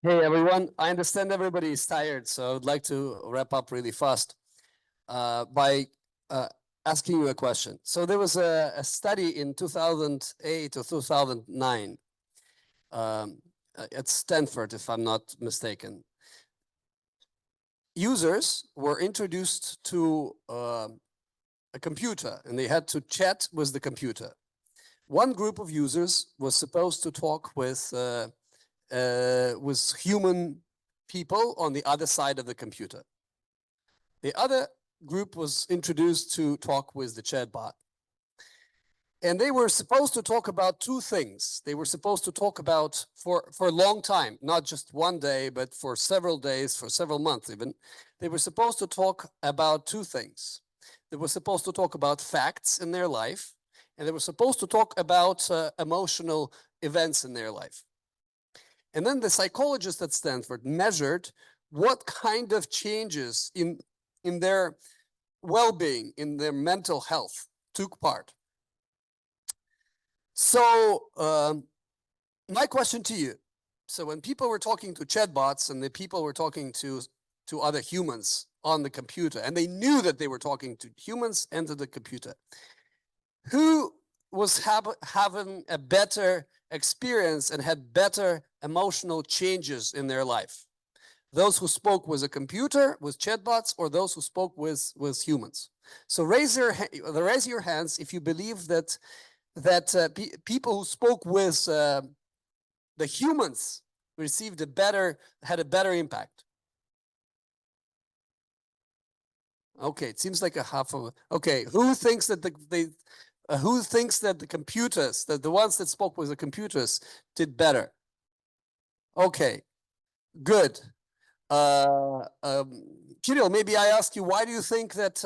Hey everyone, I understand everybody is tired, so I would like to wrap up really fast by asking you a question. So there was a study in 2008 or 2009 at Stanford, if I'm not mistaken. Users were introduced to a computer and they had to chat with the computer. One group of users was supposed to talk with human people on the other side of the computer. The other group was introduced to talk with the chatbot. And they were supposed to talk about two things. They were supposed to talk about for a long time, not just one day, but for several days, for several months even. They were supposed to talk about two things. They were supposed to talk about facts in their life, and they were supposed to talk about emotional events in their life. And then the psychologists at Stanford measured what kind of changes in their well-being, in their mental health took part. So my question to you, so when people were talking to chatbots and the people were talking to other humans on the computer, and they knew that they were talking to humans and to the computer, who was having a better experience and had better emotional changes in their life? Those who spoke with a computer, with chatbots, or those who spoke with humans? So raise your hands if you believe that people who spoke with the humans had a better impact. Okay, it seems like a half of. Okay, who thinks that who thinks that the computers, that the ones that spoke with the computers, did better? Okay, good. Kirill, maybe I ask you, why do you think that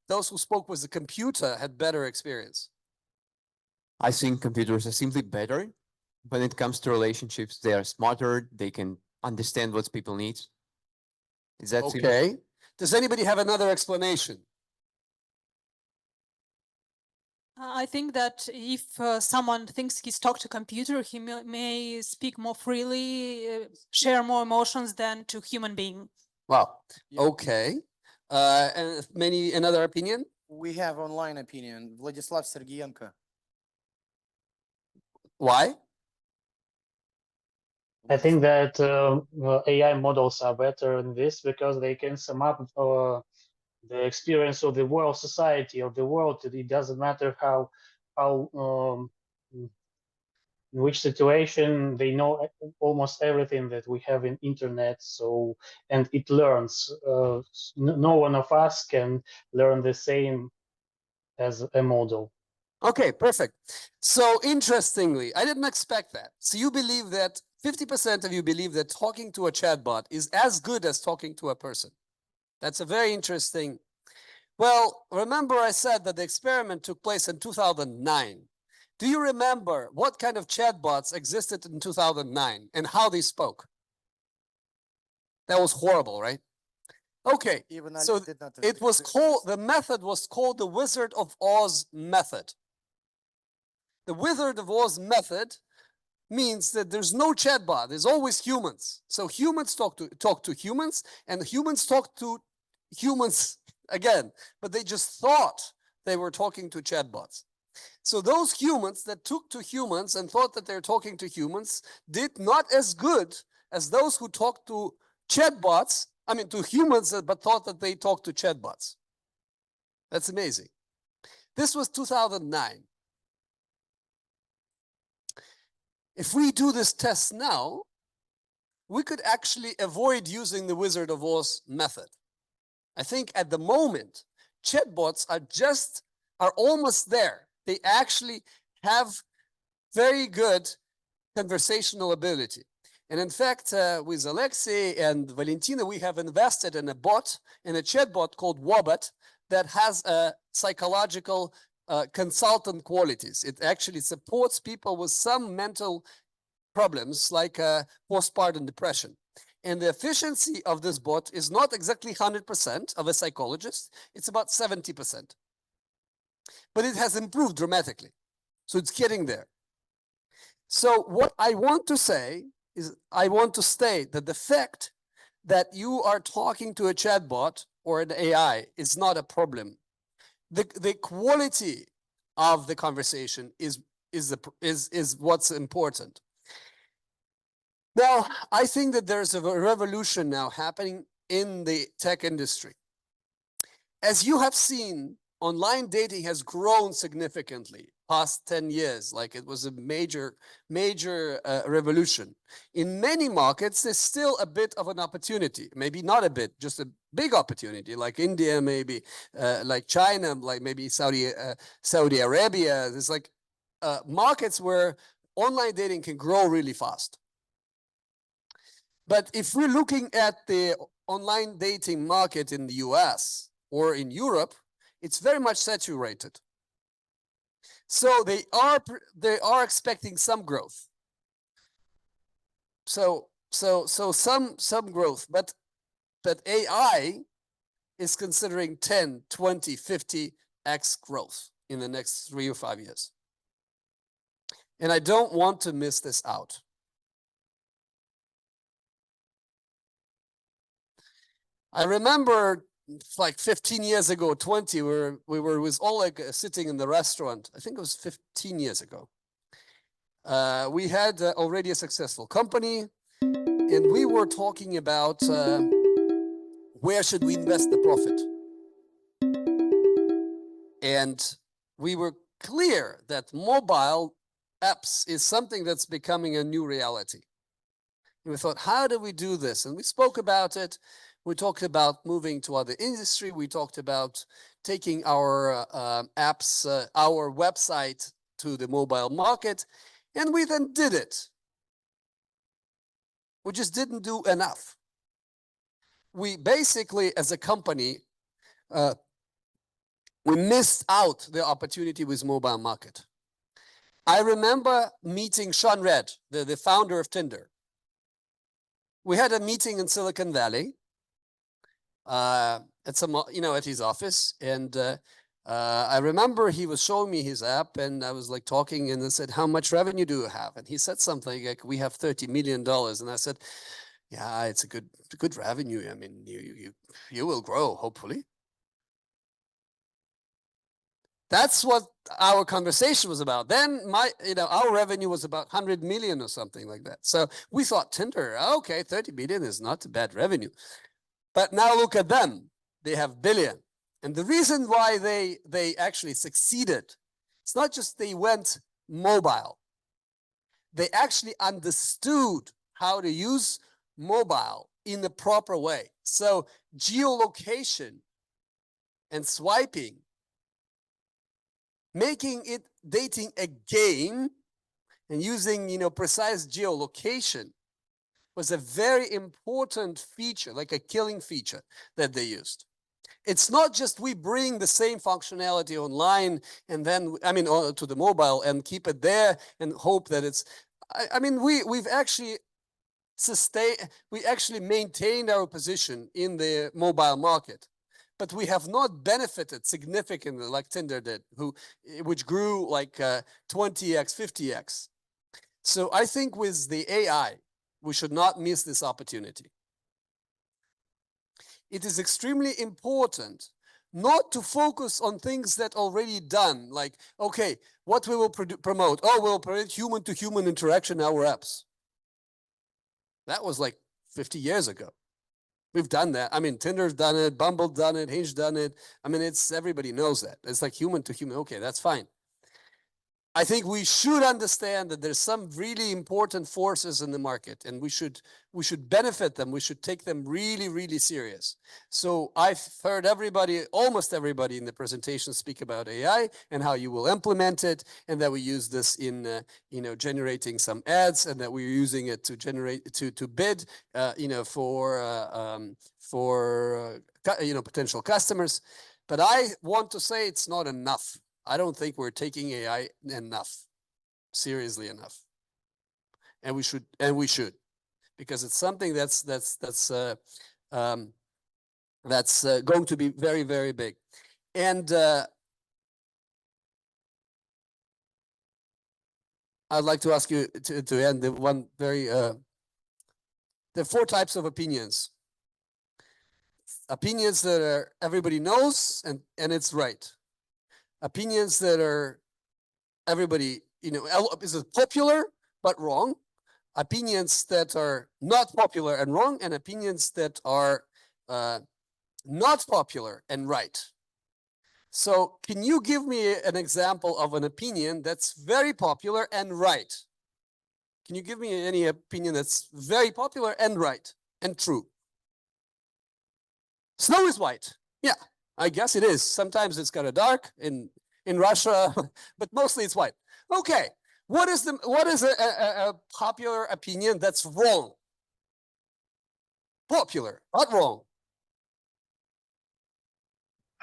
those who spoke with the computer had better experience? I think computers are simply better when it comes to relationships. They are smarter. They can understand what people need. Is that okay? Does anybody have another explanation? I think that if someone thinks he's talked to a computer, he may speak more freely, share more emotions than to human being. Wow. Okay. And another opinion? We have online opinion. Vladislav Sergienko. Why? I think that AI models are better in this because they can sum up the experience of the world, society of the world. It doesn't matter how in which situation, they know almost everything that we have in internet. So, and it learns. No one of us can learn the same as a model. Okay, perfect. So interestingly, I didn't expect that. So you believe that 50% of you believe that talking to a chatbot is as good as talking to a person. That's a very interesting. Well, remember I said that the experiment took place in 2009. Do you remember what kind of chatbots existed in 2009 and how they spoke? That was horrible, right? Okay, so it was called, the method was called the Wizard of Oz method. The Wizard of Oz method means that there's no chatbot, there's always humans. So humans talk to humans, and humans talk to humans again, but they just thought they were talking to chatbots. So those humans that took to humans and thought that they're talking to humans did not as good as those who talked to chatbots, I mean to humans, but thought that they talked to chatbots. That's amazing. This was 2009. If we do this test now, we could actually avoid using the Wizard of Oz method. I think at the moment, chatbots are almost there. They actually have very good conversational ability. And in fact, with Alexei and Valentina, we have invested in a chatbot called Wobot that has a psychological consultant qualities. It actually supports people with some mental problems like postpartum depression. And the efficiency of this bot is not exactly 100% of a psychologist. It's about 70%. But it has improved dramatically. So it's getting there. So what I want to say is I want to state that the fact that you are talking to a chatbot or an AI is not a problem. The quality of the conversation is what's important. Now, I think that there's a revolution now happening in the tech industry. As you have seen, online dating has grown significantly past 10 years, like it was a major revolution. In many markets, there's still a bit of an opportunity, maybe not a bit, just a big opportunity, like India, maybe like China, like maybe Saudi Arabia. There's like markets where online dating can grow really fast. But if we're looking at the online dating market in the US or in Europe, it's very much saturated. So they are expecting some growth. So some growth, but AI is considering 10, 20, 50x growth in the next 3 or 5 years. And I don't want to miss this out. I remember like 15 years ago, 20, we were with Oleg sitting in the restaurant. I think it was 15 years ago. We had already a successful company, and we were talking about where should we invest the profit. And we were clear that mobile apps is something that's becoming a new reality. And we thought, how do we do this? And we spoke about it. We talked about moving to other industry. We talked about taking our apps, our website to the mobile market, and we then did it. We just didn't do enough. We basically, as a company, we missed out the opportunity with mobile market. I remember meeting Sean Red, the founder of Tinder. We had a meeting in Silicon Valley. At some, at his office, and I remember he was showing me his app, and I was like talking, and I said, "How much revenue do you have?" And he said something like, "We have $30 million," and I said, "Yeah, it's a good revenue. I mean, you will grow, hopefully." That's what our conversation was about. Then our revenue was about 100 million or something like that. So we thought Tinder, okay, 30 million is not a bad revenue. But now look at them. They have billion. And the reason why they actually succeeded, it's not just they went mobile. They actually understood how to use mobile in the proper way. So geolocation and swiping, making it dating a game and using, precise geolocation was a very important feature, like a killing feature that they used. It's not just we bring the same functionality online and then, to the mobile and keep it there and hope that it's, we've actually we actually maintained our position in the mobile market, but we have not benefited significantly like Tinder did, which grew like 20x, 50x. So I think with the AI, we should not miss this opportunity. It is extremely important not to focus on things that already done, like, okay, what we will promote? Oh, we'll promote human-to-human interaction in our apps. That was like 50 years ago. We've done that. Tinder's done it, Bumble's done it, Hinge done it. Everybody knows that. It's like human-to-human. Okay, that's fine. I think we should understand that there's some really important forces in the market, and we should benefit them. We should take them really, really serious. So I've heard almost everybody in the presentation speak about AI and how you will implement it, and that we use this in generating some ads, and that we're using it to generate to bid for potential customers. But I want to say it's not enough. I don't think we're taking AI seriously enough, and we should, because it's something that's going to be very, very big. And I'd like to ask you to end the one very There are 4 types of opinions. Opinions that are everybody knows and it's right. Opinions that are everybody, is it popular but wrong. Opinions that are not popular and wrong, and opinions that are not popular and right. So can you give me an example of an opinion that's very popular and right? Can you give me any opinion that's very popular and right and true? Snow is white. Yeah, I guess it is. Sometimes it's kind of dark in Russia, but mostly it's white. Okay, what is a popular opinion that's wrong? Popular, not wrong.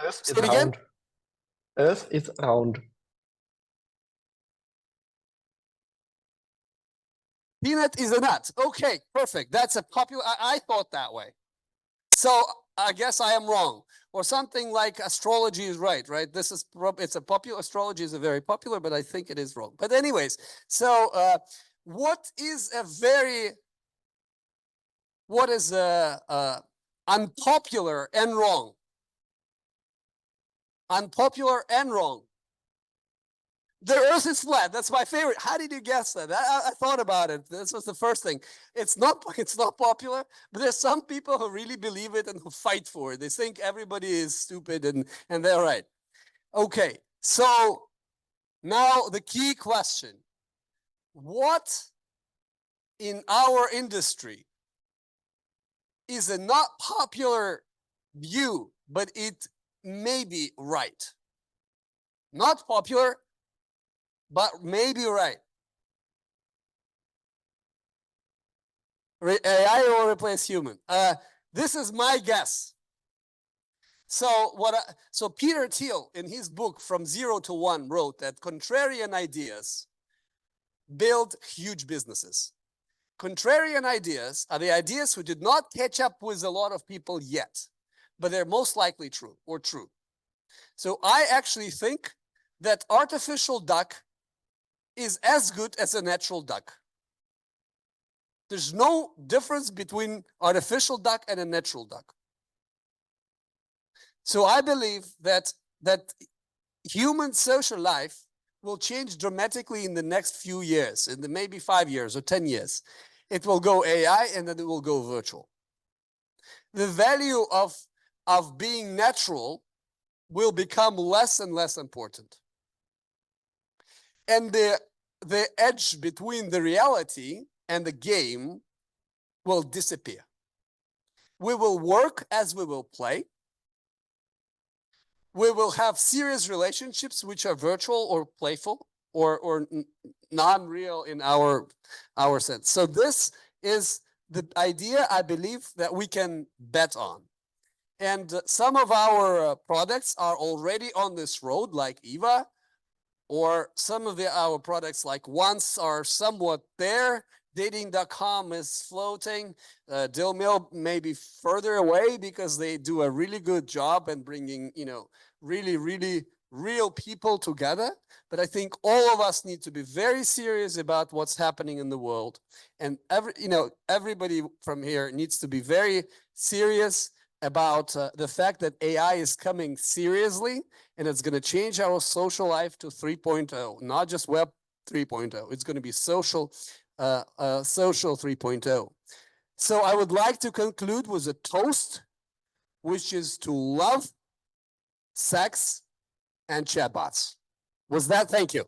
Earth Say is it again. round. Earth is round. Peanut is a nut. Okay, perfect. That's a popular. I thought that way. So I guess I am wrong. Or something like astrology is right, right? It's a popular, astrology is a very popular, but I think it is wrong. But anyways, so what is unpopular and wrong? Unpopular and wrong. The earth is flat. That's my favorite. How did you guess that? I thought about it. This was the first thing. It's not popular, but there's some people who really believe it and who fight for it. They think everybody is stupid and they're right. Okay, so now the key question. What in our industry is a not popular view, but it may be right? Not popular, but maybe right. AI will replace human. This is my guess. So Peter Thiel, in his book From Zero to One, wrote that contrarian ideas build huge businesses. Contrarian ideas are the ideas who did not catch up with a lot of people yet, but they're most likely true. So I actually think that artificial duck is as good as a natural duck. There's no difference between artificial duck and a natural duck. So I believe that human social life will change dramatically in the next few years, in the maybe 5 years or 10 years. It will go AI and then it will go virtual. The value of being natural will become less and less important. And the edge between the reality and the game will disappear. We will work as we will play. We will have serious relationships which are virtual or playful or non-real in our sense. So this is the idea I believe that we can bet on. And some of our products are already on this road, like Eva, or some of our products like Once are somewhat there. Dating.com is floating. Dillmill may be further away because they do a really good job in bringing, really, really real people together. But I think all of us need to be very serious about what's happening in the world. And everybody from here needs to be very serious about the fact that AI is coming seriously and it's going to change our social life to 3.0, not just web 3.0. It's going to be social 3.0. So I would like to conclude with a toast, which is to love, sex, and chatbots. Was that? Thank you.